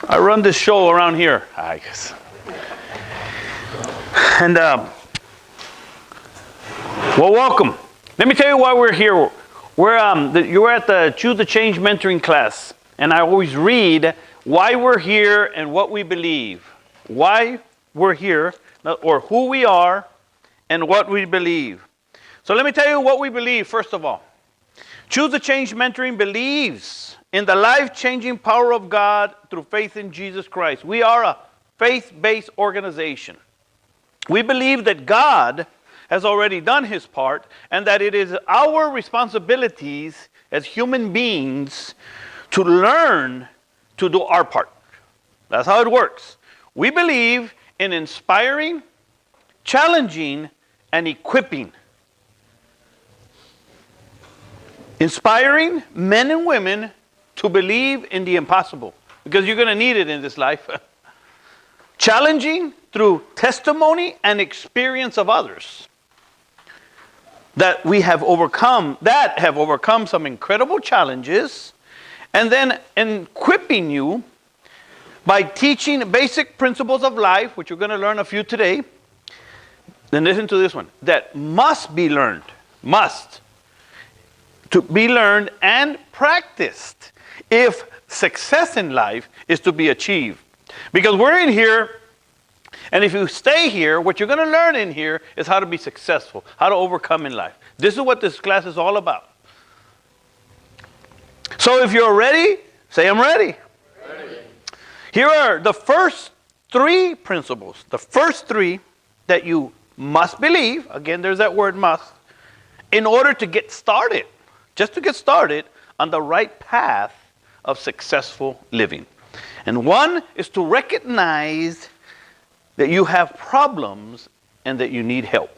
I run this show around here, I guess. And, well, welcome. Let me tell you why we're here. You're at the Choose the Change mentoring class. And I always read why we're here and what we believe. Why we're here, or who we are, and what we believe. So let me tell you what we believe, first of all. Choose the Change mentoring believes in the life-changing power of God through faith in Jesus Christ. We are a faith-based organization. We believe that God has already done his part and that it is our responsibilities as human beings to learn to do our part. That's how it works. We believe in inspiring, challenging, and equipping. Inspiring men and women to believe in the impossible, because you're going to need it in this life. Challenging through testimony and experience of others that have overcome some incredible challenges, and then equipping you by teaching basic principles of life, which you're going to learn a few today. Then listen to this one, that must be learned, to be learned and practiced if success in life is to be achieved. Because we're in here, and if you stay here, what you're going to learn in here is how to be successful, how to overcome in life. This is what this class is all about. So if you're ready, say, I'm ready. Ready. Here are the first three principles, the first three that you must believe. Again, there's that word must, in order to get started, just to get started on the right path of successful living. And one is to recognize that you have problems and that you need help.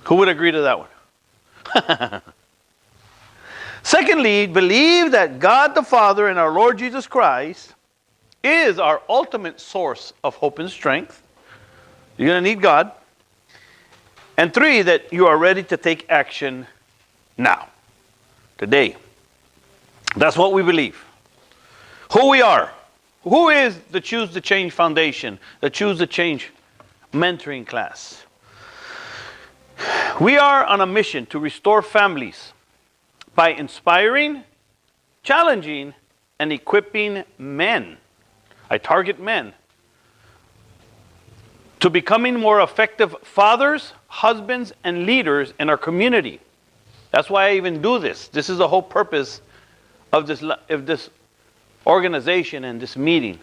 Who would agree to that one? Secondly, believe that God the Father and our Lord Jesus Christ is our ultimate source of hope and strength. You're going to need God. And three, that you are ready to take action now, today. That's what we believe. Who we are. Who is the Choose the Change Foundation, the Choose the Change mentoring class? We are on a mission to restore families by inspiring, challenging, and equipping men. I target men to becoming more effective fathers, husbands, and leaders in our community. That's why I even do this. This is the whole purpose of this organization and this meeting.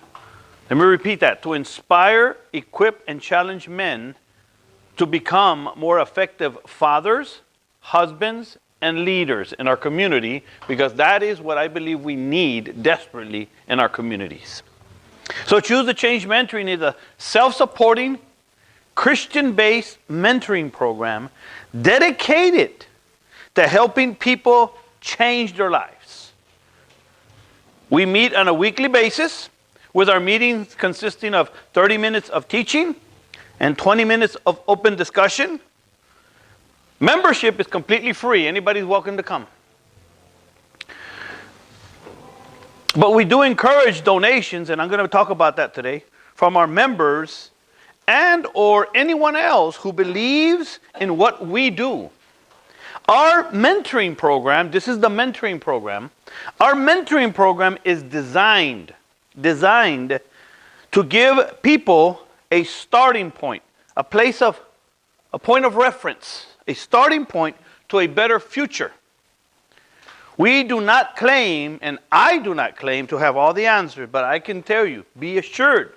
Let me repeat that. To inspire, equip, and challenge men to become more effective fathers, husbands, and leaders in our community, because that is what I believe we need desperately in our communities. So Choose the Change Mentoring is a self-supporting, Christian-based mentoring program dedicated to helping people change their lives. We meet on a weekly basis, with our meetings consisting of 30 minutes of teaching and 20 minutes of open discussion. Membership is completely free. Anybody's welcome to come. But we do encourage donations, and I'm going to talk about that today, from our members and or anyone else who believes in what we do. Our mentoring program, this is the mentoring program. Our mentoring program is designed to give people a starting point, a point of reference, a starting point to a better future. We do not claim, and I do not claim to have all the answers, but I can tell you, be assured,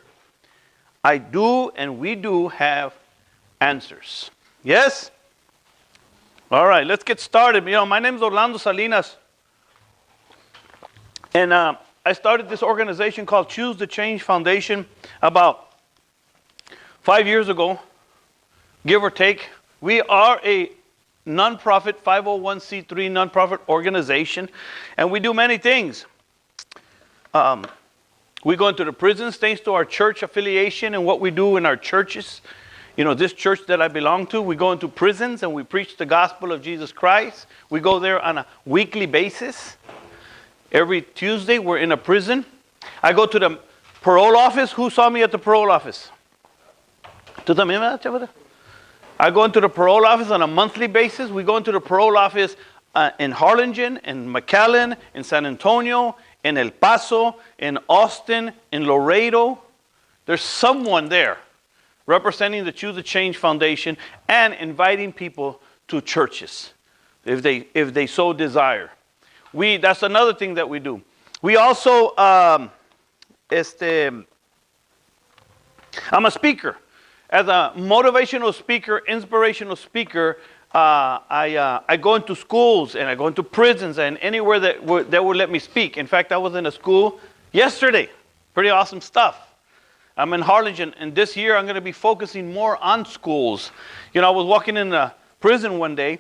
I do and we do have answers. Yes? All right, let's get started. My name is Orlando Salinas, and I started this organization called Choose the Change Foundation about 5 years ago, give or take. We are a nonprofit, 501c3 nonprofit organization, and we do many things. We go into the prisons thanks to our church affiliation and what we do in our churches. This church that I belong to, we go into prisons and we preach the gospel of Jesus Christ. We go there on a weekly basis. Every Tuesday, we're in a prison. I go to the Parole office, who saw me at the parole office? ¿Tú también, verdad, chavita? I go into the parole office on a monthly basis. We go into the parole office in Harlingen, in McAllen, in San Antonio, in El Paso, in Austin, in Laredo. There's someone there representing the Choose the Change Foundation and inviting people to churches if they so desire. That's another thing that we do. We also, I'm a speaker. As a motivational speaker, inspirational speaker, I go into schools and I go into prisons and anywhere that will let me speak. In fact, I was in a school yesterday. Pretty awesome stuff. I'm in Harlingen, and this year I'm going to be focusing more on schools. You know, I was walking in a prison one day,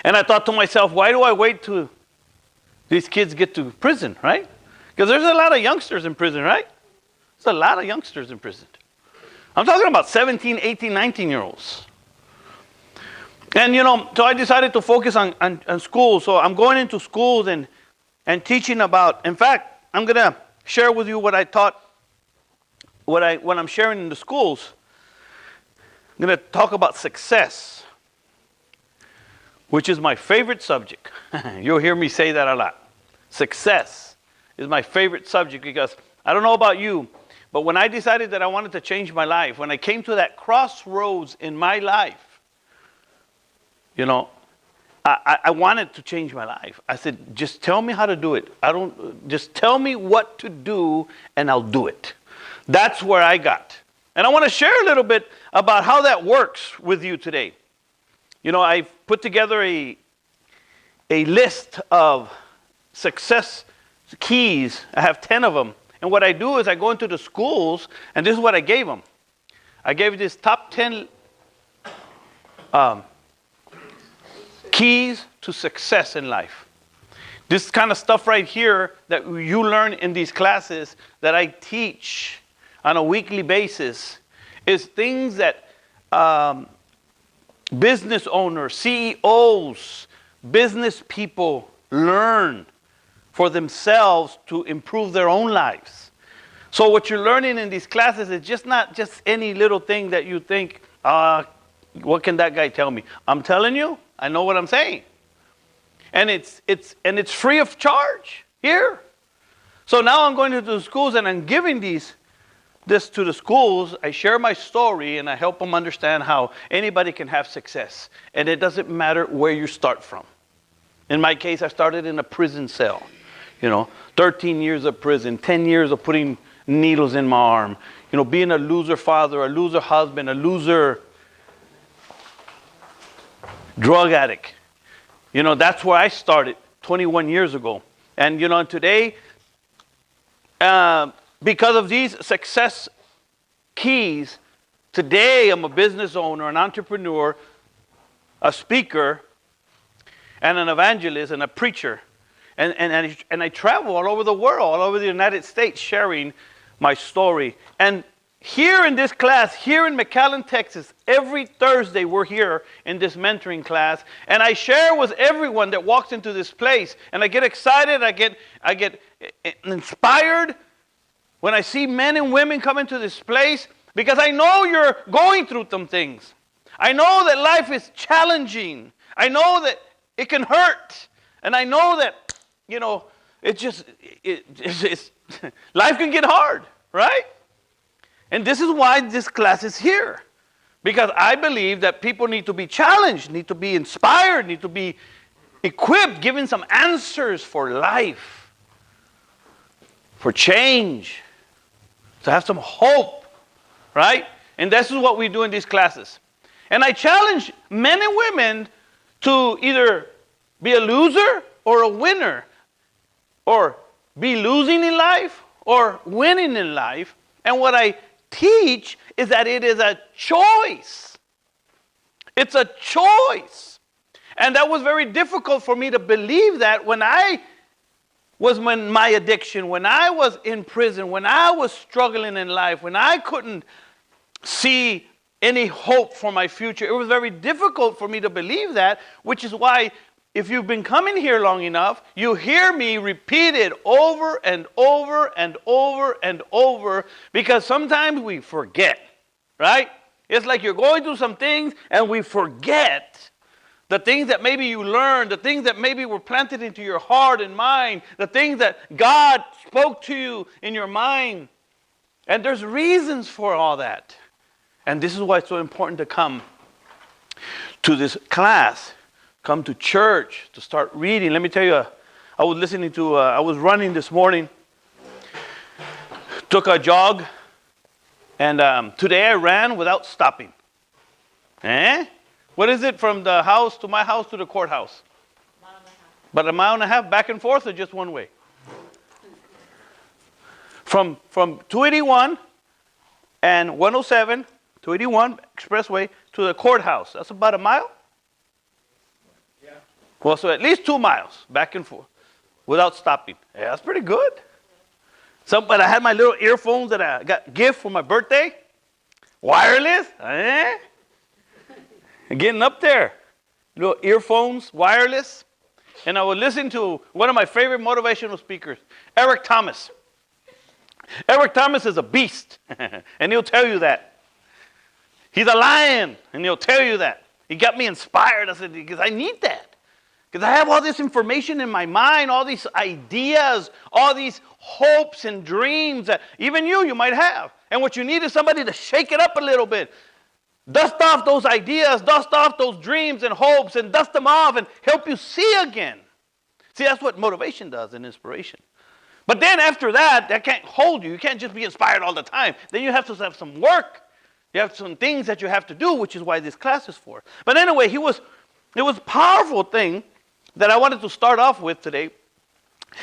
and I thought to myself, why do I wait till these kids get to prison, right? Because there's a lot of youngsters in prison, right? There's a lot of youngsters in prison. I'm talking about 17, 18, 19-year-olds. And, you know, so I decided to focus on schools. So I'm going into schools and teaching about, in fact, I'm going to share with you what I taught, what I'm sharing in the schools. I'm going to talk about success, which is my favorite subject. You'll hear me say that a lot. Success is my favorite subject because I don't know about you, but when I decided that I wanted to change my life, when I came to that crossroads in my life, you know, I wanted to change my life. I said, just tell me how to do it. Just tell me what to do and I'll do it. That's where I got. And I want to share a little bit about how that works with you today. You know, I've put together a list of success keys. I have 10 of them. And what I do is I go into the schools, and this is what I gave them. I gave this top 10 keys to success in life. This kind of stuff right here that you learn in these classes that I teach on a weekly basis is things that business owners, CEOs, business people learn for themselves to improve their own lives. So what you're learning in these classes is just not just any little thing that you think, what can that guy tell me? I'm telling you, I know what I'm saying. And it's free of charge here. So now I'm going to the schools and I'm giving this to the schools. I share my story and I help them understand how anybody can have success. And it doesn't matter where you start from. In my case, I started in a prison cell. You know, 13 years of prison, 10 years of putting needles in my arm. You know, being a loser father, a loser husband, a loser drug addict. You know, that's where I started 21 years ago. And, you know, today, because of these success keys, today I'm a business owner, an entrepreneur, a speaker, and an evangelist and a preacher. And I travel all over the world, all over the United States, sharing my story. And here in this class, here in McAllen, Texas, every Thursday we're here in this mentoring class. And I share with everyone that walks into this place. And I get excited, I get inspired when I see men and women come into this place. Because I know you're going through some things. I know that life is challenging. I know that it can hurt. And I know that, you know, life can get hard, right? And this is why this class is here. Because I believe that people need to be challenged, need to be inspired, need to be equipped, given some answers for life, for change, to have some hope, right? And this is what we do in these classes. And I challenge men and women to either be a loser or a winner, or be losing in life or winning in life. And what I teach is that it is a choice. It's a choice. And that was very difficult for me to believe that when I was in my addiction, when I was in prison, when I was struggling in life, when I couldn't see any hope for my future. It was very difficult for me to believe that, which is why if you've been coming here long enough, you hear me repeat it over and over and over and over, because sometimes we forget, right? It's like you're going through some things and we forget the things that maybe you learned, the things that maybe were planted into your heart and mind, the things that God spoke to you in your mind. And there's reasons for all that. And this is why it's so important to come to this class, come to church, to start reading. Let me tell you, I was running this morning, took a jog, and today I ran without stopping. What is it from the house to my house to the courthouse? About a mile and a half, back and forth, or just one way? From 281 and 107, 281 Expressway to the courthouse. That's about a mile? Yeah. Well, so at least 2 miles, back and forth, without stopping. Yeah, that's pretty good. But I had my little earphones that I got gift for my birthday. Wireless. Getting up there. Little earphones, wireless. And I would listen to one of my favorite motivational speakers, Eric Thomas. Eric Thomas is a beast, and he'll tell you that. He's a lion, and he'll tell you that. He got me inspired. I said, because I need that. Because I have all this information in my mind, all these ideas, all these hopes and dreams that even you might have. And what you need is somebody to shake it up a little bit. Dust off those ideas, dust off those dreams and hopes, and dust them off and help you see again. See, that's what motivation does and inspiration. But then after that can't hold you. You can't just be inspired all the time. Then you have to have some work. You have some things that you have to do, which is why this class is for. But anyway, it was a powerful thing that I wanted to start off with today.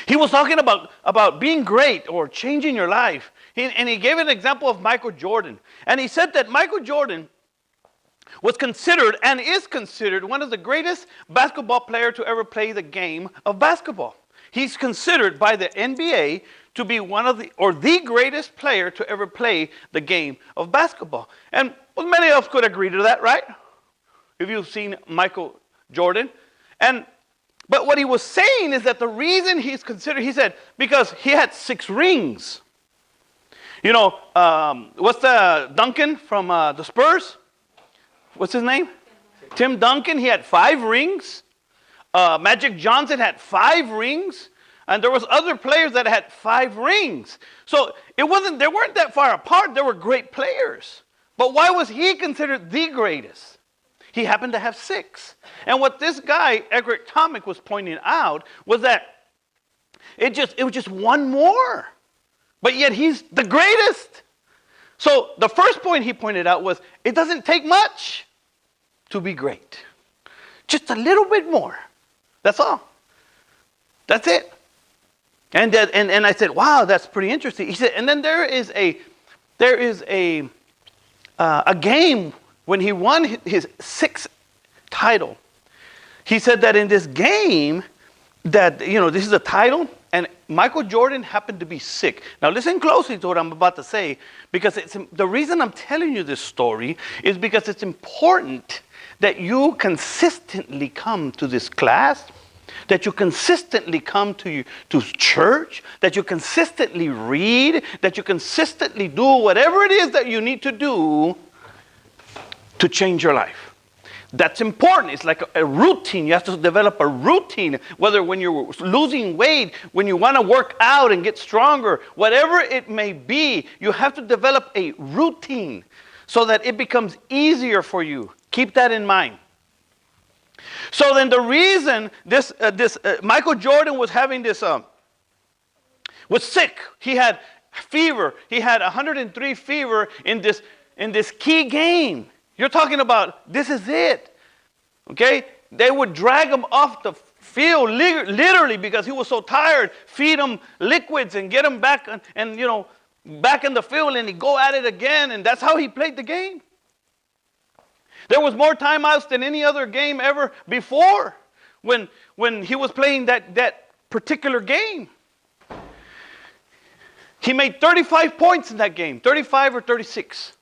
He was talking about being great or changing your life. And he gave an example of Michael Jordan. And he said that Michael Jordan was considered and is considered one of the greatest basketball players to ever play the game of basketball. He's considered by the NBA to be the greatest player to ever play the game of basketball. And many of us could agree to that, right? If you've seen Michael Jordan. But what he was saying is that the reason he's considered, he said, because he had 6 rings. You know, what's the Duncan from the Spurs? What's his name? Tim Duncan. He had 5 rings. Magic Johnson had 5 rings. And there was other players that had 5 rings. So they weren't that far apart. They were great players. But why was he considered the greatest? He happened to have 6. And what this guy, Eric Thomas, was pointing out was that it was just one more. But yet he's the greatest. So the first point he pointed out was it doesn't take much to be great. Just a little bit more. That's all. That's it. And I said, wow, that's pretty interesting. He said, and then there is a game when he won his 6th title. He said that in this game, that this is a title, and Michael Jordan happened to be sick. Now listen closely to what I'm about to say, because the reason I'm telling you this story is because it's important that you consistently come to this class, that you consistently come to church, that you consistently read, that you consistently do whatever it is that you need to do to change your life. That's important. It's like a routine. You have to develop a routine, whether when you're losing weight, when you want to work out and get stronger, whatever it may be, you have to develop a routine so that it becomes easier for you. Keep that in mind. So then the reason this Michael Jordan was having this, was sick. He had fever. He had 103 fever in this key game. You're talking about, this is it. Okay? They would drag him off the field literally because he was so tired. Feed him liquids and get him back and back in the field, and he'd go at it again, and that's how he played the game. There was more timeouts than any other game ever before when he was playing that particular game. He made 35 points in that game, 35 or 36.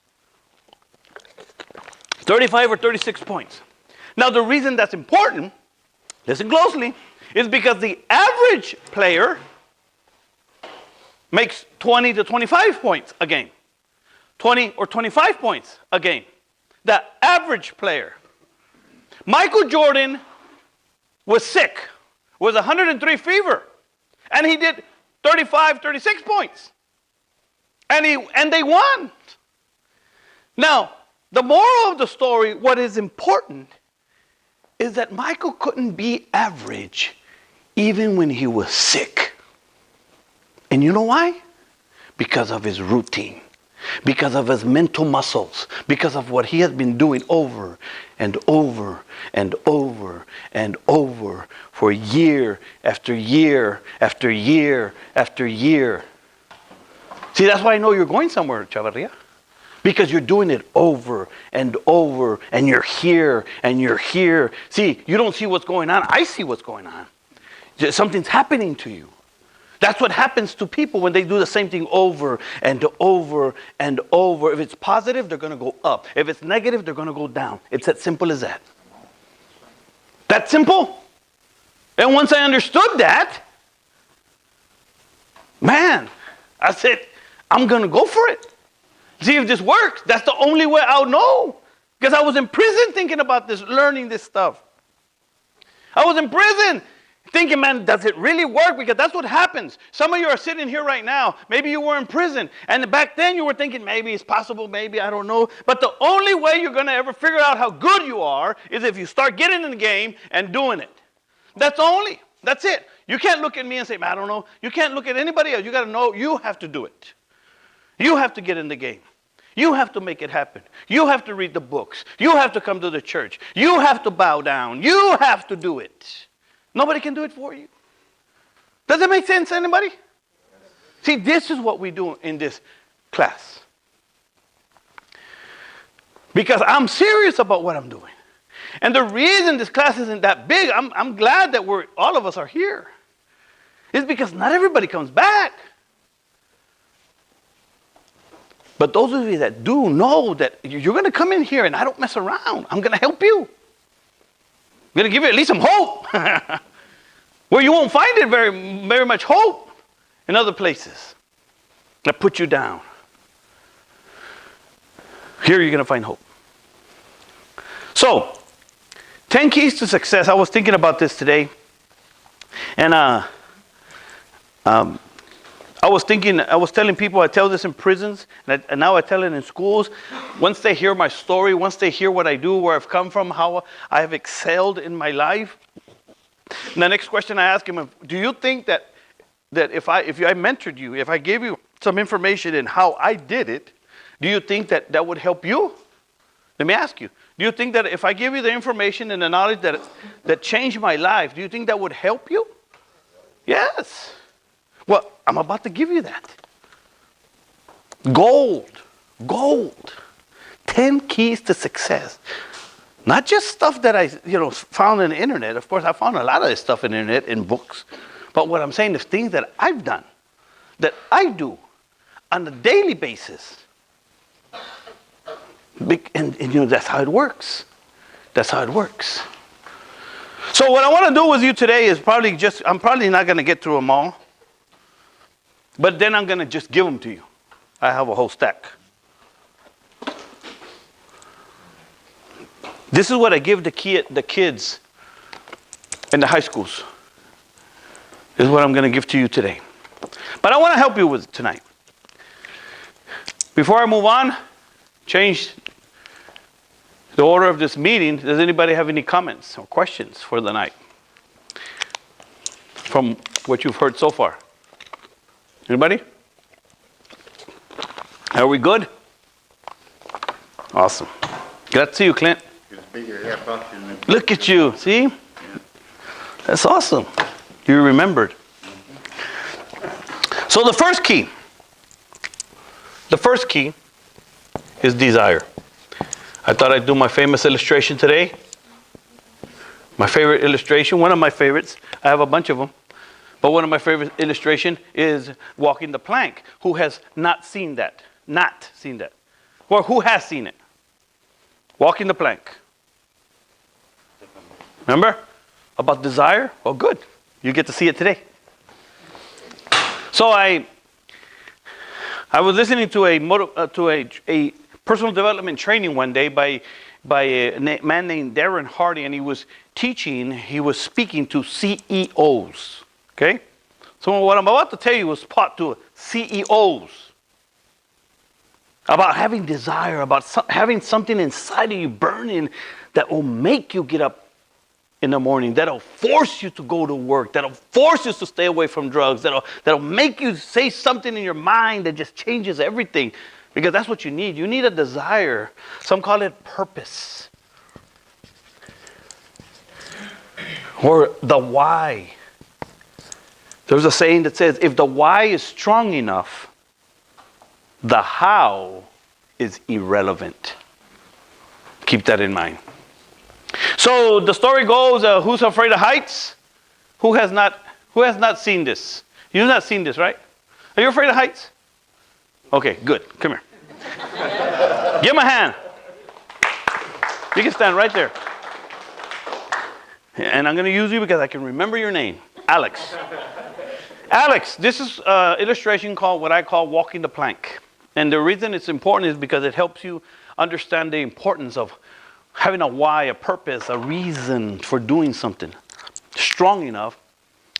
35 or 36 points. Now the reason that's important, listen closely, is because the average player makes 20 to 25 points a game. 20 or 25 points a game. The average player. Michael Jordan was sick, was 103 fever, and he did 35, 36 points. And they won. Now, the moral of the story, what is important, is that Michael couldn't be average even when he was sick. And you know why? Because of his routine. Because of his mental muscles. Because of what he has been doing over and over and over and over for year after year after year after year. See, that's why I know you're going somewhere, Chavarria. Because you're doing it over and over, and you're here and you're here. See, you don't see what's going on. I see what's going on. Something's happening to you. That's what happens to people when they do the same thing over and over and over. If it's positive, they're going to go up. If it's negative, they're going to go down. It's as simple as that. That simple. And once I understood that, man, I said, I'm going to go for it. See if this works. That's the only way I'll know. Because I was in prison thinking about this, learning this stuff. I was in prison thinking, man, does it really work? Because that's what happens. Some of you are sitting here right now. Maybe you were in prison. And back then you were thinking, maybe it's possible, maybe, I don't know. But the only way you're going to ever figure out how good you are is if you start getting in the game and doing it. That's it. You can't look at me and say, man, I don't know. You can't look at anybody else. You got to know you have to do it. You have to get in the game. You have to make it happen. You have to read the books. You have to come to the church. You have to bow down. You have to do it. Nobody can do it for you. Does that make sense, anybody? See, this is what we do in this class. Because I'm serious about what I'm doing. And the reason this class isn't that big, I'm glad that all of us are here, is because not everybody comes back. But those of you that do know that you're going to come in here and I don't mess around. I'm going to help you. I'm going to give you at least some hope. Where you won't find it very, very much hope in other places that put you down. Here you're going to find hope. So, 10 keys to success. I was thinking about this today. And I was telling people, I tell this in prisons, and now I tell it in schools. Once they hear my story, once they hear what I do, where I've come from, how I have excelled in my life. And the next question I ask them, do you think that if I mentored you, if I gave you some information in how I did it, do you think that would help you? Let me ask you, do you think that if I give you the information and the knowledge that changed my life, do you think that would help you? Yes. Well, I'm about to give you that. Gold. 10 keys to success. Not just stuff that I found on the internet. Of course, I found a lot of this stuff on the internet, in books. But what I'm saying is things that I've done, that I do on a daily basis. And that's how it works. That's how it works. So what I want to do with you today is I'm probably not going to get through them all. But then I'm going to just give them to you. I have a whole stack. This is what I give the kids in the high schools. This is what I'm going to give to you today. But I want to help you with it tonight. Before I move on, change the order of this meeting. Does anybody have any comments or questions for the night from what you've heard so far? Anybody? Are we good? Awesome. Glad to see you, Clint. Look at you. See? That's awesome. You remembered. So the first key is desire. I thought I'd do my famous illustration today. My favorite illustration, one of my favorites. I have a bunch of them. But one of my favorite illustration is walking the plank. Who has not seen that? Not seen that. Or who has seen it? Walking the plank. Remember? about desire? Well, good. You get to see it today. So I was listening to a personal development training one day by a man named Darren Hardy, and he was speaking to CEOs. Okay? So what I'm about to tell you was taught to CEOs about having desire, about having something inside of you burning that will make you get up in the morning, that'll force you to go to work, that'll force you to stay away from drugs, that'll make you say something in your mind that just changes everything. Because that's what you need. You need a desire. Some call it purpose. Or the why. There's a saying that says, if the why is strong enough, the how is irrelevant. Keep that in mind. So the story goes, who's afraid of heights? Who has not seen this? You've not seen this, right? Are you afraid of heights? Okay, good. Come here. Give him a hand. You can stand right there. And I'm going to use you because I can remember your name. Alex. Alex, this is an illustration called what I call walking the plank. And the reason it's important is because it helps you understand the importance of having a why, a purpose, a reason for doing something strong enough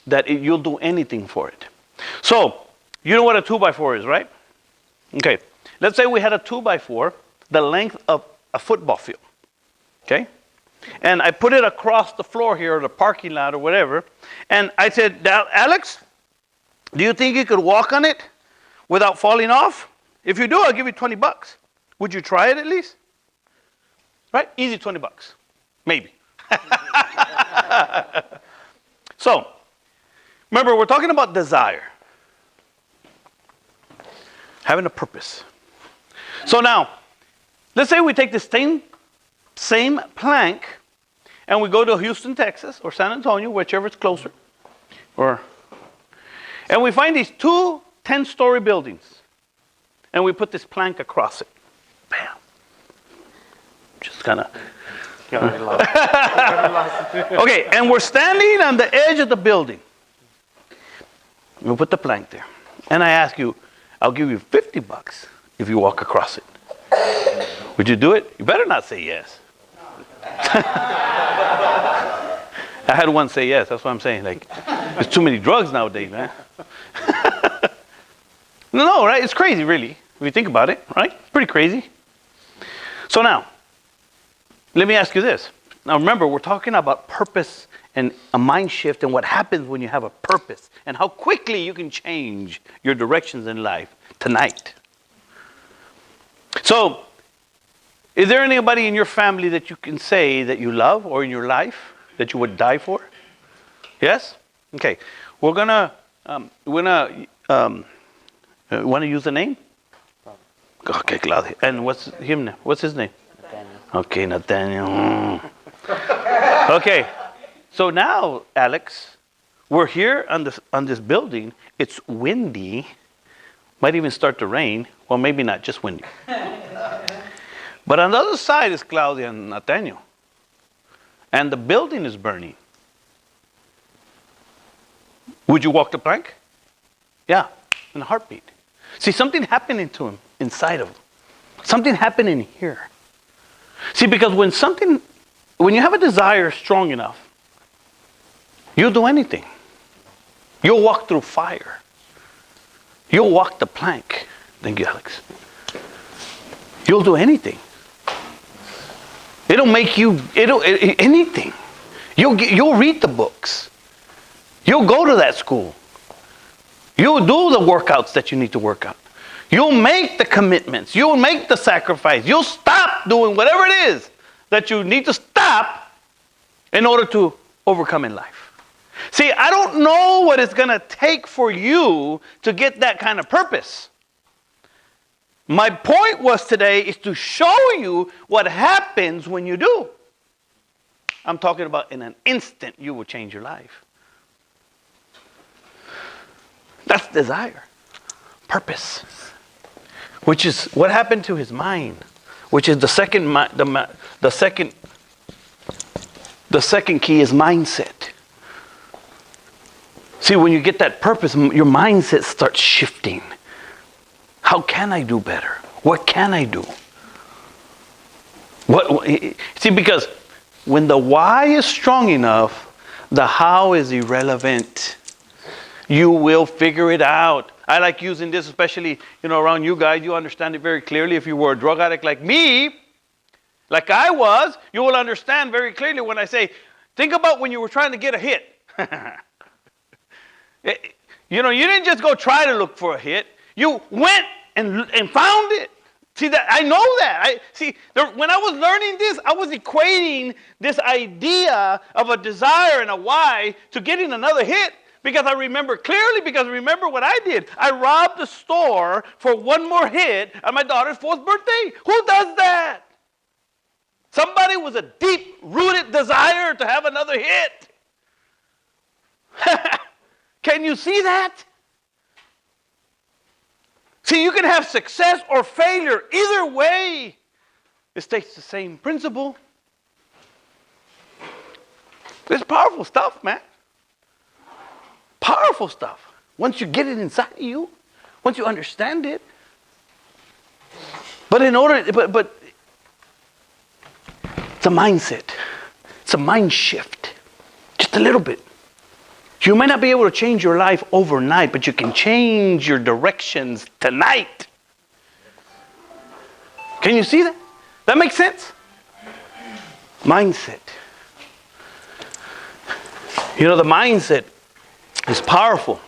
that you'll do anything for it. So, you know what a 2x4 is, right? Okay. Let's say we had a 2x4 the length of a football field. Okay? And I put it across the floor here, or the parking lot, or whatever. And I said, Alex, do you think you could walk on it without falling off? If you do, I'll give you $20. Would you try it at least? Right? Easy $20. Maybe. So, remember, we're talking about desire. Having a purpose. So now, let's say we take this same plank and we go to Houston, Texas, or San Antonio, whichever is closer. And we find these two 10-story buildings. And we put this plank across it. Bam. Just kind of. Okay, and we're standing on the edge of the building. We put the plank there. And I ask you, I'll give you $50 if you walk across it. Would you do it? You better not say yes. I had one say yes. That's what I'm saying. Like, there's too many drugs nowadays, man. No, right? It's crazy, really, if you think about it, right? It's pretty crazy. So now, let me ask you this. Now remember, we're talking about purpose and a mind shift and what happens when you have a purpose and how quickly you can change your directions in life tonight. So, is there anybody in your family that you can say that you love or in your life that you would die for? Yes? Okay. We're gonna want to use the name? Okay, Claudia. And what's his name? Nathaniel. Okay, Nathaniel. Okay. So now, Alex, we're here on this building. It's windy. Might even start to rain. Well, maybe not, just windy. But on the other side is Claudia and Nathaniel. And the building is burning. Would you walk the plank? Yeah, in a heartbeat. See, something happening to him inside of him. Something happening here. See, because when you have a desire strong enough, you'll do anything. You'll walk through fire. You'll walk the plank. Thank you, Alex. You'll do anything. It'll make you, anything. You'll read the books. You'll go to that school. You'll do the workouts that you need to work out. You'll make the commitments. You'll make the sacrifice. You'll stop doing whatever it is that you need to stop in order to overcome in life. See, I don't know what it's going to take for you to get that kind of purpose. My point was today is to show you what happens when you do. I'm talking about in an instant you will change your life. That's desire. Purpose. Which is what happened to his mind. Which is the second key is mindset. See, when you get that purpose, your mindset starts shifting. How can I do better? What can I do? See, because when the why is strong enough, the how is irrelevant. You will figure it out. I like using this, especially, around you guys. You understand it very clearly. If you were a drug addict like me, like I was, you will understand very clearly when I say, think about when you were trying to get a hit. You didn't just go try to look for a hit. You went and found it. See, that I know that. When I was learning this, I was equating this idea of a desire and a why to getting another hit. Because I remember clearly, remember what I did. I robbed the store for one more hit on my daughter's 4th birthday. Who does that? Somebody with a deep-rooted desire to have another hit. Can you see that? See, you can have success or failure. Either way, it states the same principle. It's powerful stuff, man. Powerful stuff. Once you get it inside of you, once you understand it. But but it's a mindset. It's a mind shift. Just a little bit. You might not be able to change your life overnight, but you can change your directions tonight. Can you see that? That makes sense? Mindset. The mindset is powerful.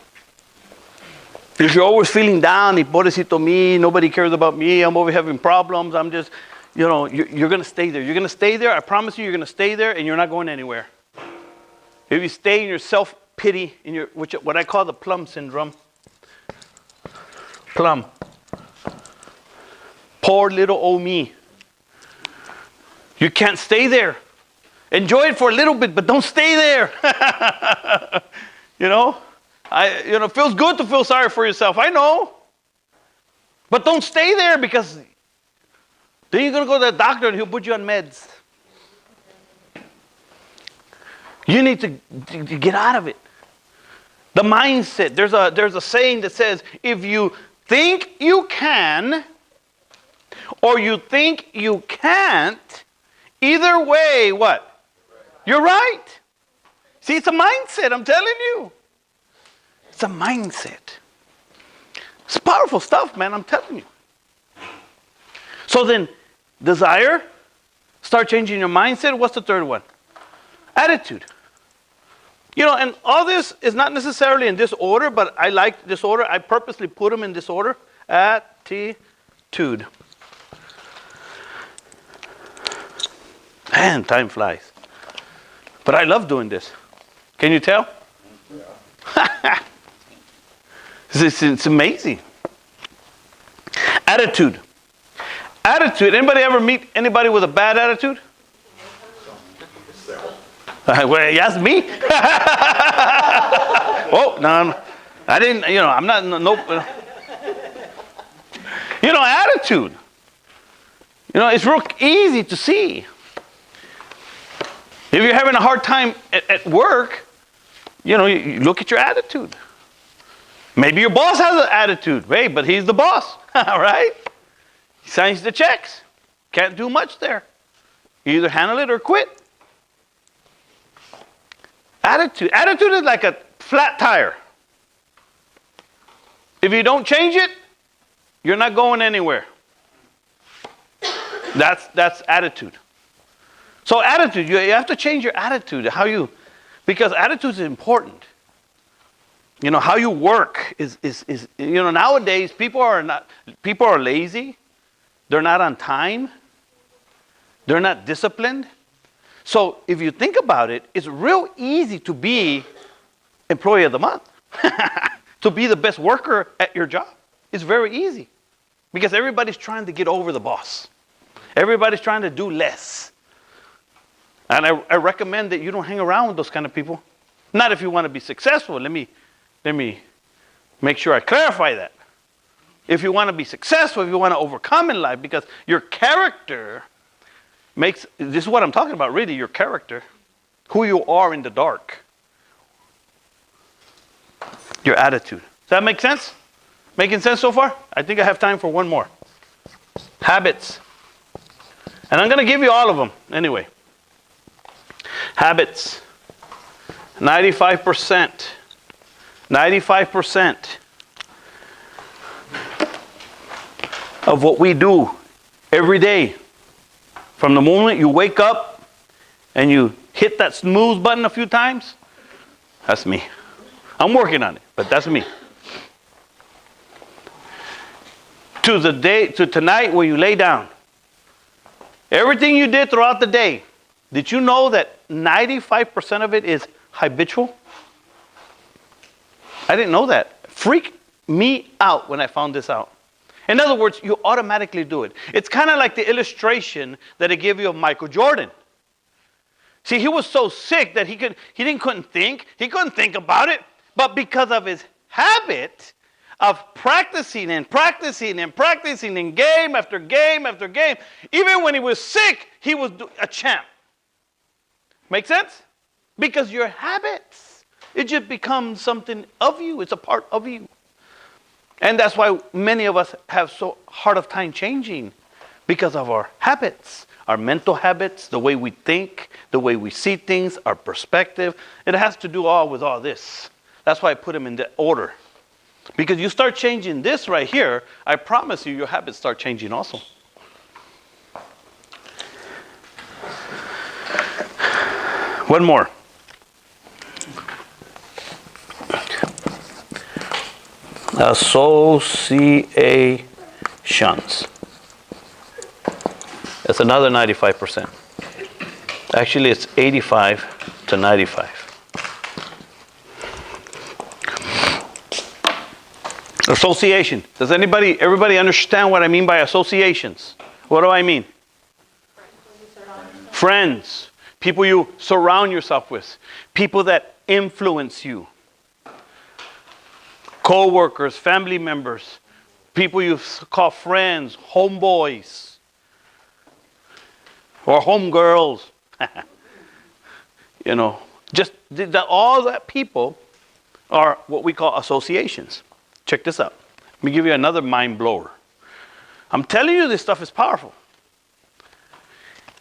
If you're always feeling down, pobrecito me, nobody cares about me, I'm always having problems, I'm just, you're going to stay there. You're going to stay there. I promise you, you're going to stay there, and you're not going anywhere. If you stay in your self-pity, what I call the plum syndrome. Plum. Poor little old me. You can't stay there. Enjoy it for a little bit, but don't stay there. It feels good to feel sorry for yourself. I know. But don't stay there, because then you're going to go to the doctor and he'll put you on meds. You need to get out of it. The mindset. There's a saying that says, if you think you can or you think you can't, either way, what? You're right. See, it's a mindset, I'm telling you. It's a mindset. It's powerful stuff, man, I'm telling you. So then, desire, start changing your mindset. What's the third one? Attitude. And all this is not necessarily in this order, but I like this order. I purposely put them in this order. Attitude. Man, time flies. But I love doing this. Can you tell? Yeah. It's amazing. Attitude. Attitude. Anybody ever meet anybody with a bad attitude? Well, you asked me. Oh, no, I didn't, I'm not, no. Attitude. It's real easy to see. If you're having a hard time at work, you look at your attitude. Maybe your boss has an attitude, hey, but he's the boss, all right? He signs the checks. Can't do much there. You either handle it or quit. Attitude. Attitude is like a flat tire. If you don't change it, you're not going anywhere. That's attitude. So attitude, you have to change your attitude. Because attitude is important. How you work is nowadays people are lazy. They're not on time. They're not disciplined. So if you think about it, it's real easy to be employee of the month. To be the best worker at your job. It's very easy. Because everybody's trying to get over the boss. Everybody's trying to do less. And I recommend that you don't hang around with those kind of people. Not if you want to be successful. Let me make sure I clarify that. If you want to be successful, if you want to overcome in life, because your character this is what I'm talking about, really, your character. Who you are in the dark. Your attitude. Does that make sense? Making sense so far? I think I have time for one more. Habits. And I'm going to give you all of them anyway. Habits. 95%. 95% of what we do every day, from the moment you wake up and you hit that snooze button a few times, that's me. I'm working on it, but that's me. To tonight when you lay down, everything you did throughout the day, did you know that 95% of it is habitual? I didn't know that. Freaked me out when I found this out. In other words, you automatically do it. It's kind of like the illustration that I gave you of Michael Jordan. See, he was so sick that he couldn't think. He couldn't think about it. But because of his habit of practicing and practicing and practicing in game after game after game, even when he was sick, he was a champ. Make sense? Because your habits, it just becomes something of you. It's a part of you. And that's why many of us have so hard of time changing, because of our habits, our mental habits, the way we think, the way we see things, our perspective. It has to do all with all this. That's why I put them in that order. Because you start changing this right here, I promise you, your habits start changing also. One more. Associations. That's another 95%. Actually, it's 85 to 95. Association. Does everybody understand what I mean by associations? What do I mean? Friends. People you surround yourself with. People that influence you. Co-workers, family members, people you call friends, homeboys, or homegirls. You know, just all that people are what we call associations. Check this out. Let me give you another mind blower. I'm telling you, this stuff is powerful.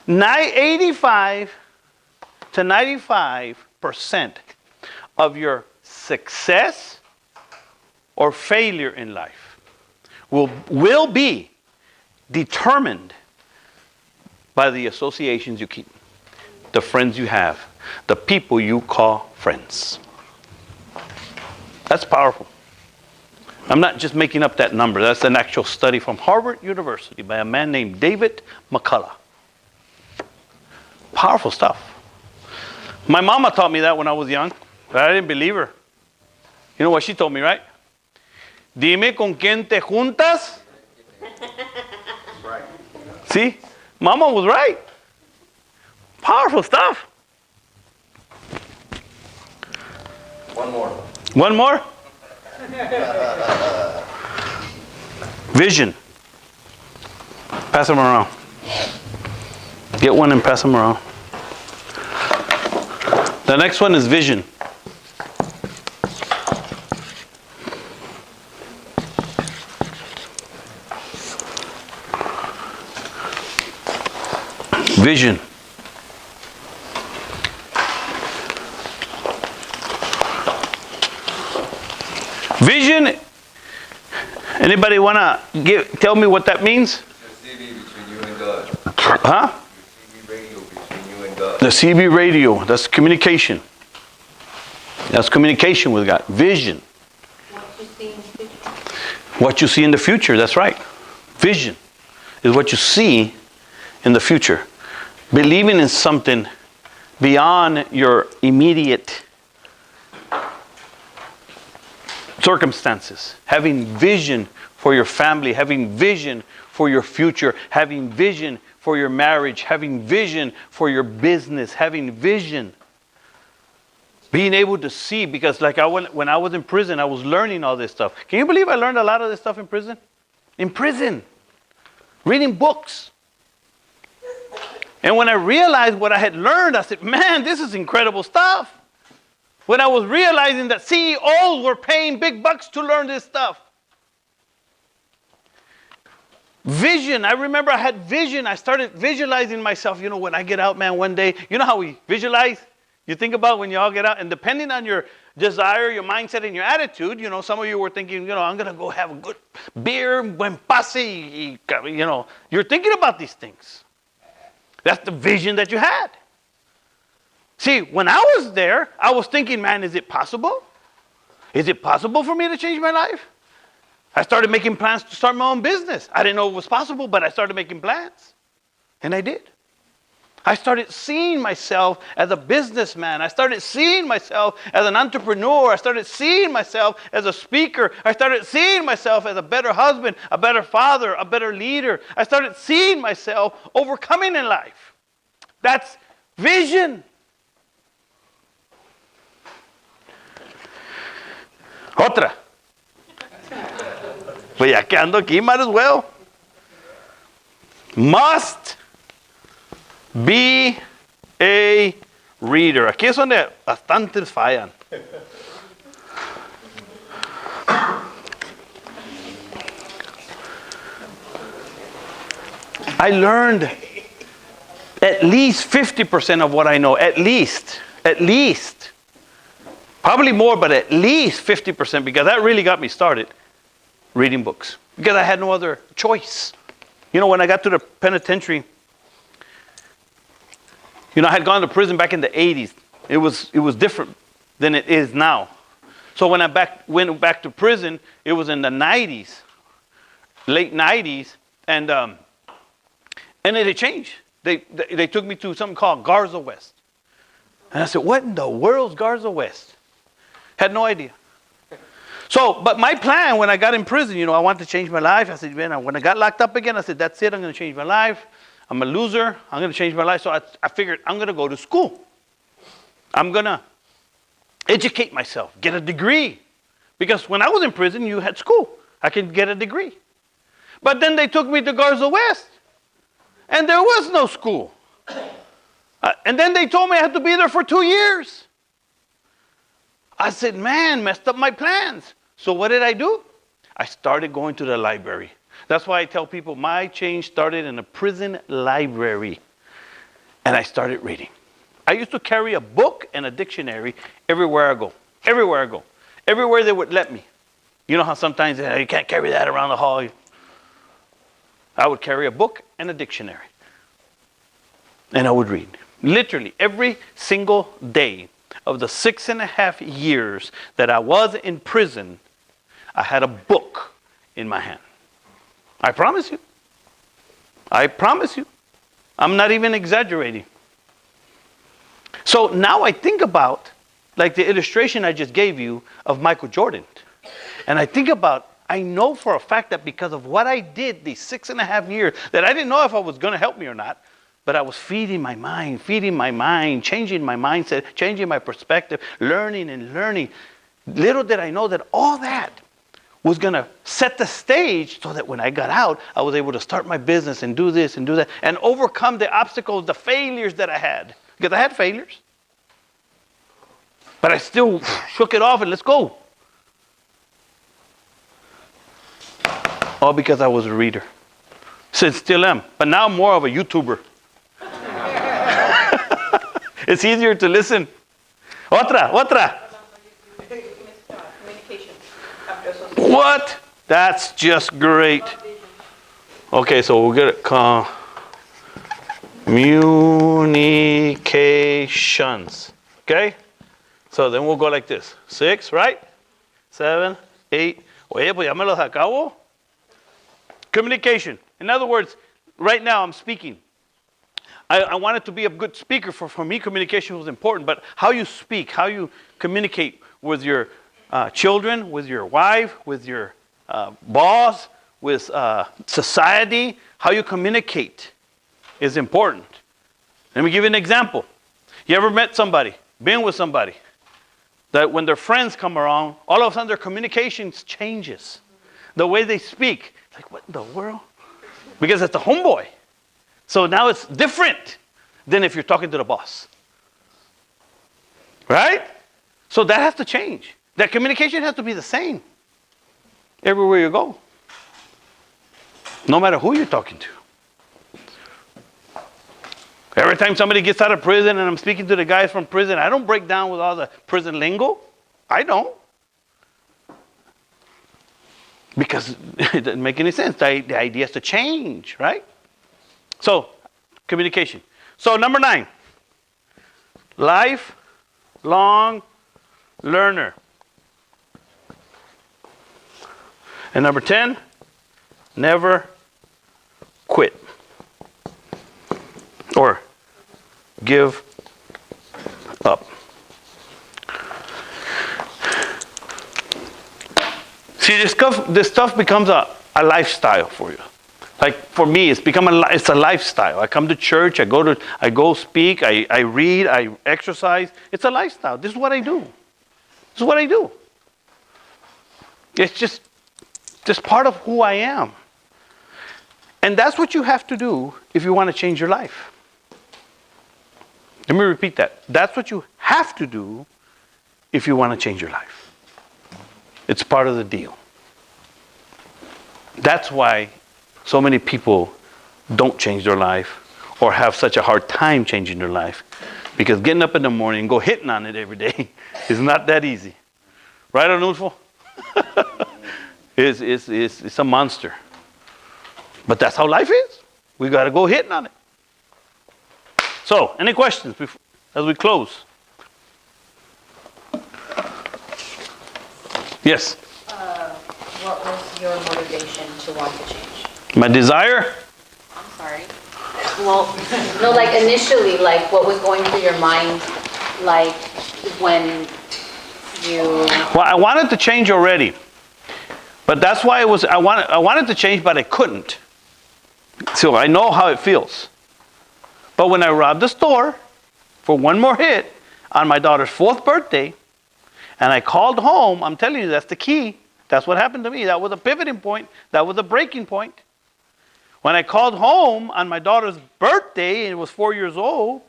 85 to 95% of your success or failure in life will be determined by the associations you keep, the friends you have, the people you call friends. That's powerful. I'm not just making up that number. That's an actual study from Harvard University by a man named David McCullough. Powerful stuff. My mama taught me that when I was young, but I didn't believe her. You know what she told me, right? Dime con quién te juntas. Right. See? Mama was right. Powerful stuff. One more. One more? Vision. Pass them around. Get one and pass them around. The next one is vision. Vision. Vision. Anybody wanna tell me what that means? The CB between you and God. Huh? The CB radio between you and God. The CB radio. That's communication. That's communication with God. Vision. What you see in the future. What you see in the future. That's right. Vision is what you see in the future. Believing in something beyond your immediate circumstances. Having vision for your family. Having vision for your future. Having vision for your marriage. Having vision for your business. Having vision. Being able to see, because like when I was in prison, I was learning all this stuff. Can you believe I learned a lot of this stuff in prison? In prison. Reading books. And when I realized what I had learned, I said, man, this is incredible stuff. When I was realizing that CEOs were paying big bucks to learn this stuff. Vision. I remember I had vision. I started visualizing myself. When I get out, man, one day, you know how we visualize? You think about when you all get out, and depending on your desire, your mindset, and your attitude, some of you were thinking, I'm going to go have a good beer, buen pase, you're thinking about these things. That's the vision that you had. See, when I was there, I was thinking, man, is it possible? Is it possible for me to change my life? I started making plans to start my own business. I didn't know it was possible, but I started making plans. And I did. I started seeing myself as a businessman. I started seeing myself as an entrepreneur. I started seeing myself as a speaker. I started seeing myself as a better husband, a better father, a better leader. I started seeing myself overcoming in life. That's vision. Otra. Pues ya que ando aquí, might as well. Must be a reader. Aquí es donde bastantes fallan. I learned at least 50% of what I know. At least. Probably more, but at least 50%, because that really got me started reading books. Because I had no other choice. When I got to the penitentiary, I had gone to prison back in the 80s. It was different than it is now. So when I went back to prison, it was in the 90s, late 90s, and it had changed. They took me to something called Garza West. And I said, what in the world's Garza West? Had no idea. So, but my plan when I got in prison, I wanted to change my life. I said, man, when I got locked up again, I said, that's it, I'm going to change my life. I'm a loser. I'm going to change my life. So I figured I'm going to go to school. I'm going to educate myself, get a degree. Because when I was in prison, you had school. I could get a degree. But then they took me to Garza West. And there was no school. And then they told me I had to be there for 2 years. I said, man, messed up my plans. So what did I do? I started going to the library. That's why I tell people my change started in a prison library. And I started reading. I used to carry a book and a dictionary everywhere I go. Everywhere I go. Everywhere they would let me. You know how sometimes you can't carry that around the hall. I would carry a book and a dictionary. And I would read. Literally every single day of the 6.5 years that I was in prison, I had a book in my hand. I promise you. I promise you. I'm not even exaggerating. So now I think about, like the illustration I just gave you of Michael Jordan. And I think about, I know for a fact that because of what I did these 6.5 years, that I didn't know if I was going to help me or not, but I was feeding my mind, changing my mindset, changing my perspective, learning and learning. Little did I know that all that was going to set the stage so that when I got out, I was able to start my business and do this and do that and overcome the obstacles, the failures that I had. Because I had failures. But I still shook it off and let's go. All because I was a reader. Still am. But now I'm more of a YouTuber. It's easier to listen. Otra. Communication. What? That's just great. Okay, so we'll get it. Communications. Okay? So then we'll go like this. 6, right? 7, 8. Oye, pues ya me los acabo. Communication. In other words, right now I'm speaking. I wanted to be a good speaker. For me, communication was important. But how you speak, how you communicate with your children, with your wife, with your boss, with society, how you communicate is important. Let me give you an example. You ever met somebody, been with somebody, that when their friends come around, all of a sudden their communications changes. The way they speak. Like, what in the world? Because it's a homeboy. So now it's different than if you're talking to the boss. Right? So that has to change. That communication has to be the same everywhere you go. No matter who you're talking to. Every time somebody gets out of prison and I'm speaking to the guys from prison, I don't break down with all the prison lingo. I don't. Because it doesn't make any sense. The idea is to change, right? So, communication. So, number 9. Lifelong learner. And number 10, never quit. Or give up. See, this stuff becomes a lifestyle for you. Like for me, it's a lifestyle. I come to church, I go speak, I read, I exercise. It's a lifestyle. This is what I do. This is what I do. It's just part of who I am. And that's what you have to do if you want to change your life. Let me repeat that. That's what you have to do if you want to change your life. It's part of the deal. That's why so many people don't change their life or have such a hard time changing their life. Because getting up in the morning and go hitting on it every day is not that easy. Right, Arnulfo? It's a monster. But that's how life is. We got to go hitting on it. So, any questions as we close? Yes? What was your motivation to want to change? My desire? I'm sorry. Well, no, like initially, like what was going through your mind, like when you... Well, I wanted to change already. But that's why I wanted to change, but I couldn't. So I know how it feels. But when I robbed the store for one more hit on my daughter's 4th birthday, and I called home, I'm telling you, that's the key. That's what happened to me. That was a pivoting point. That was a breaking point. When I called home on my daughter's birthday, and it was 4 years old,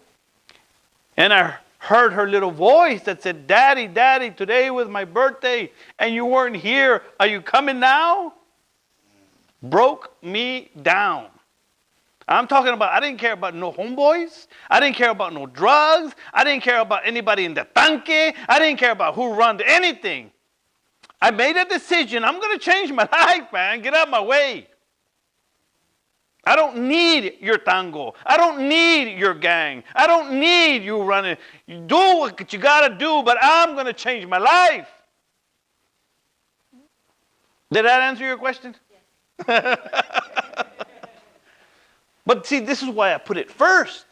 and I heard her little voice that said, "Daddy, Daddy, today was my birthday, and you weren't here. Are you coming now?" Broke me down. I'm talking about, I didn't care about no homeboys. I didn't care about no drugs. I didn't care about anybody in the tanque. I didn't care about who runs anything. I made a decision. I'm going to change my life, man. Get out of my way. I don't need your tango. I don't need your gang. I don't need you running. You do what you got to do, but I'm going to change my life. Did that answer your question? Yes. But see, this is why I put it first.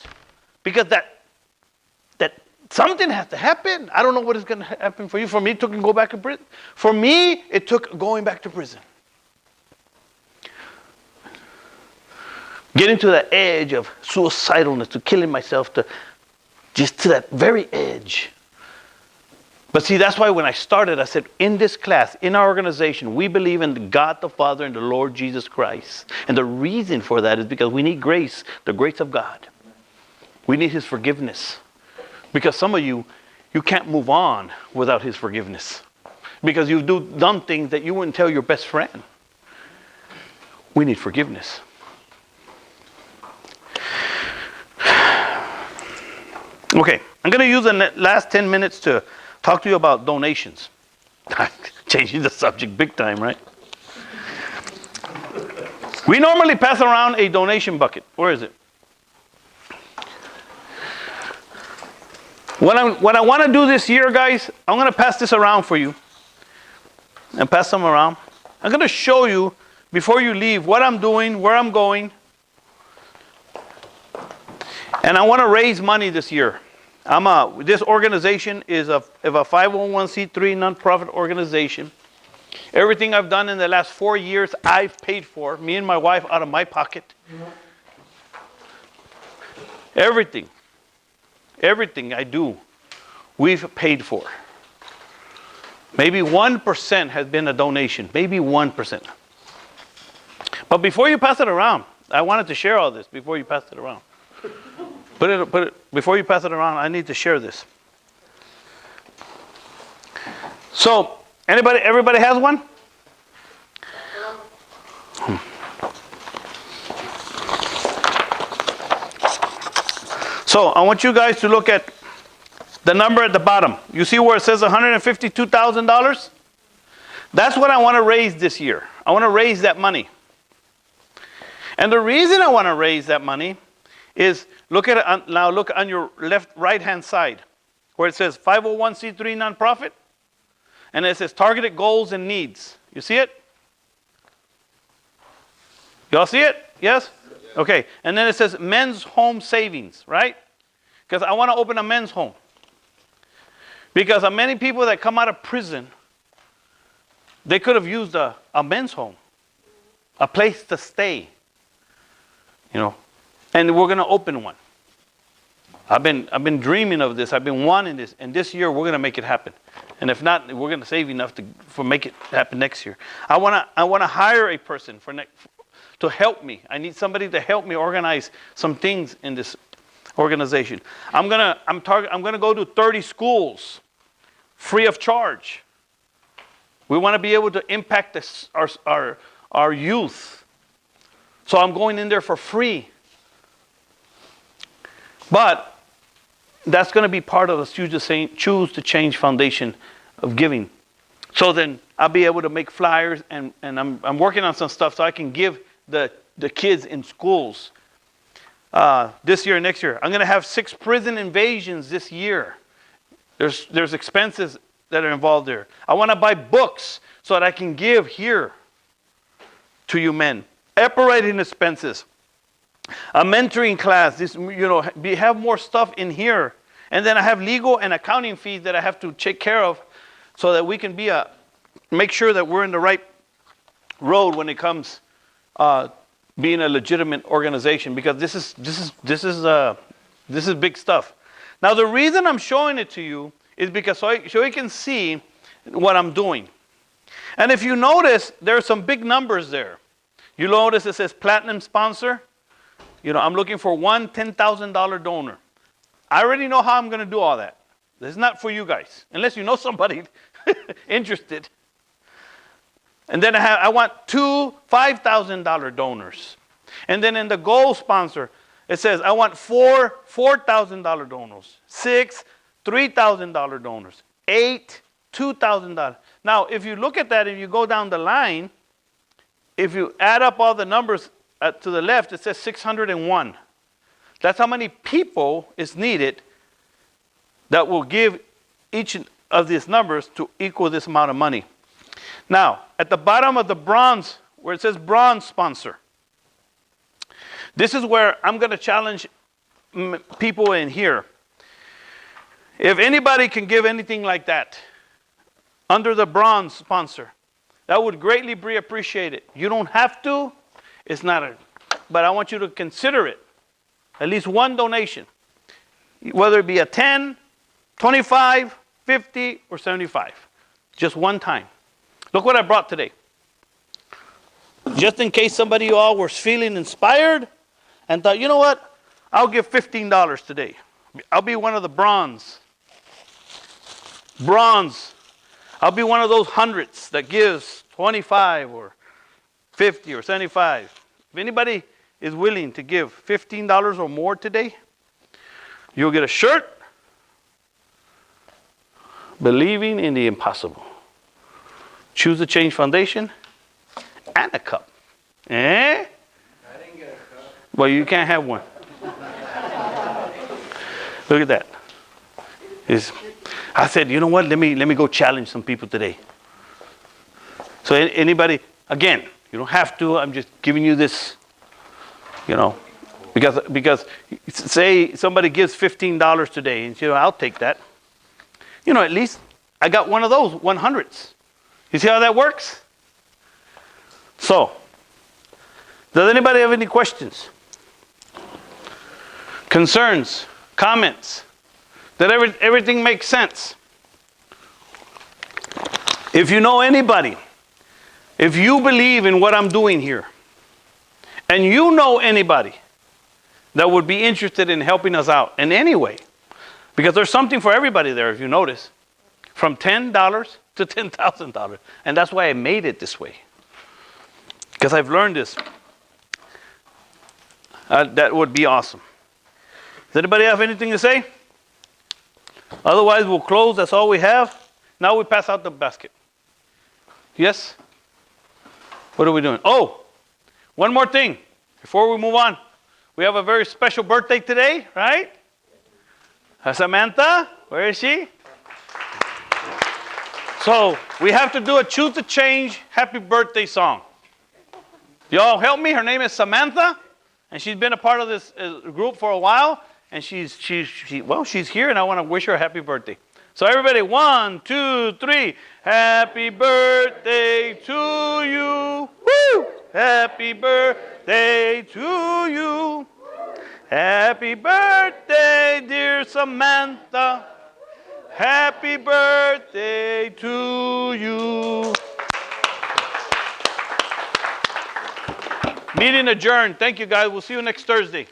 Because that something has to happen. I don't know what is going to happen for you. For me, it took go back to prison. For me, it took going back to prison. Getting to the edge of suicidalness, to killing myself, to that very edge. But see, that's why when I started, I said, in this class, in our organization, we believe in God the Father and the Lord Jesus Christ. And the reason for that is because we need grace, the grace of God. We need His forgiveness. Because some of you can't move on without His forgiveness. Because you've done things that you wouldn't tell your best friend. We need forgiveness. Okay, I'm going to use the last 10 minutes to talk to you about donations. Changing the subject big time, right? We normally pass around a donation bucket. Where is it? What I want to do this year, guys, I'm going to pass this around for you. And pass them around. I'm going to show you, before you leave, what I'm doing, where I'm going. And I want to raise money this year. This organization is a 501c3 nonprofit organization. Everything I've done in the last 4 years, I've paid for. Me and my wife out of my pocket. Everything I do, we've paid for. Maybe 1% has been a donation. Maybe 1%. But before you pass it around, I wanted to share all this before you pass it around. Before you pass it around, I need to share this. So, everybody has one? So, I want you guys to look at the number at the bottom. You see where it says $152,000? That's what I want to raise this year. I want to raise that money. And the reason I want to raise that money is, look at it now. Look on your right-hand side where it says 501c3 nonprofit, and it says targeted goals and needs. You see it? Y'all see it? Yes? Okay. And then it says men's home savings, right? Because I want to open a men's home. Because of many people that come out of prison, they could have used a men's home, a place to stay, and we're going to open one. I've been dreaming of this. I've been wanting this, and this year we're going to make it happen. And if not, we're going to save enough to make it happen next year. I want to hire a person to help me. I need somebody to help me organize some things in this organization. I'm gonna go to 30 schools, free of charge. We want to be able to impact our youth. So I'm going in there for free. But that's going to be part of the Choose to Change Foundation of giving. So then I'll be able to make flyers, and I'm working on some stuff so I can give the kids in schools this year and next year. I'm going to have 6 prison invasions this year. There's expenses that are involved there. I want to buy books so that I can give here to you men. Operating expenses. A mentoring class. Have more stuff in here. And then I have legal and accounting fees that I have to take care of so that we can make sure that we're in the right road when it comes being a legitimate organization, because this is big stuff. Now the reason I'm showing it to you is because so you can see what I'm doing. And if you notice, there are some big numbers there. You notice it says platinum sponsor. I'm looking for one $10,000 donor. I already know how I'm going to do all that. This is not for you guys, unless you know somebody interested. And then I want 2 $5,000 donors. And then in the goal sponsor, it says I want 4 $4,000 donors, 6 $3,000 donors, 8 $2,000. Now, if you look at that and you go down the line, if you add up all the numbers to the left, it says 601. That's how many people is needed that will give each of these numbers to equal this amount of money. Now, at the bottom of the bronze, where it says bronze sponsor, this is where I'm going to challenge people in here. If anybody can give anything like that under the bronze sponsor, that would greatly be appreciated. You don't have to. It's not but I want you to consider it. At least one donation. Whether it be a 10, 25, 50, or 75. Just one time. Look what I brought today. Just in case somebody of you all was feeling inspired and thought, you know what? I'll give $15 today. I'll be one of the bronze. Bronze. I'll be one of those hundreds that gives 25 or 50 or 75. If anybody is willing to give $15 or more today, you'll get a shirt, Believing in the Impossible. Choose the Change Foundation, and a cup. Eh? I didn't get a cup. Well, you can't have one. Look at that. I said, you know what? Let me go challenge some people today. So anybody, again, you don't have to. I'm just giving you this, because say somebody gives $15 today, and I'll take that. At least I got one of those 100s. You see how that works? So, does anybody have any questions? Concerns? Comments? That everything makes sense? If you know anybody, if you believe in what I'm doing here, and you know anybody that would be interested in helping us out in any way, because there's something for everybody there, if you notice, from $10 to $10,000. And that's why I made it this way. Because I've learned this. That would be awesome. Does anybody have anything to say? Otherwise, we'll close. That's all we have. Now we pass out the basket. Yes? What are we doing? Oh, one more thing before we move on. We have a very special birthday today, right? Samantha, where is she? So we have to do a Choose to Change happy birthday song. Y'all help me. Her name is Samantha, and she's been a part of this group for a while. And she's here, and I want to wish her a happy birthday. So everybody, 1, 2, 3. Happy birthday to you. Woo! Happy birthday to you. Happy birthday, dear Samantha. Happy birthday to you. Meeting adjourned. Thank you, guys. We'll see you next Thursday.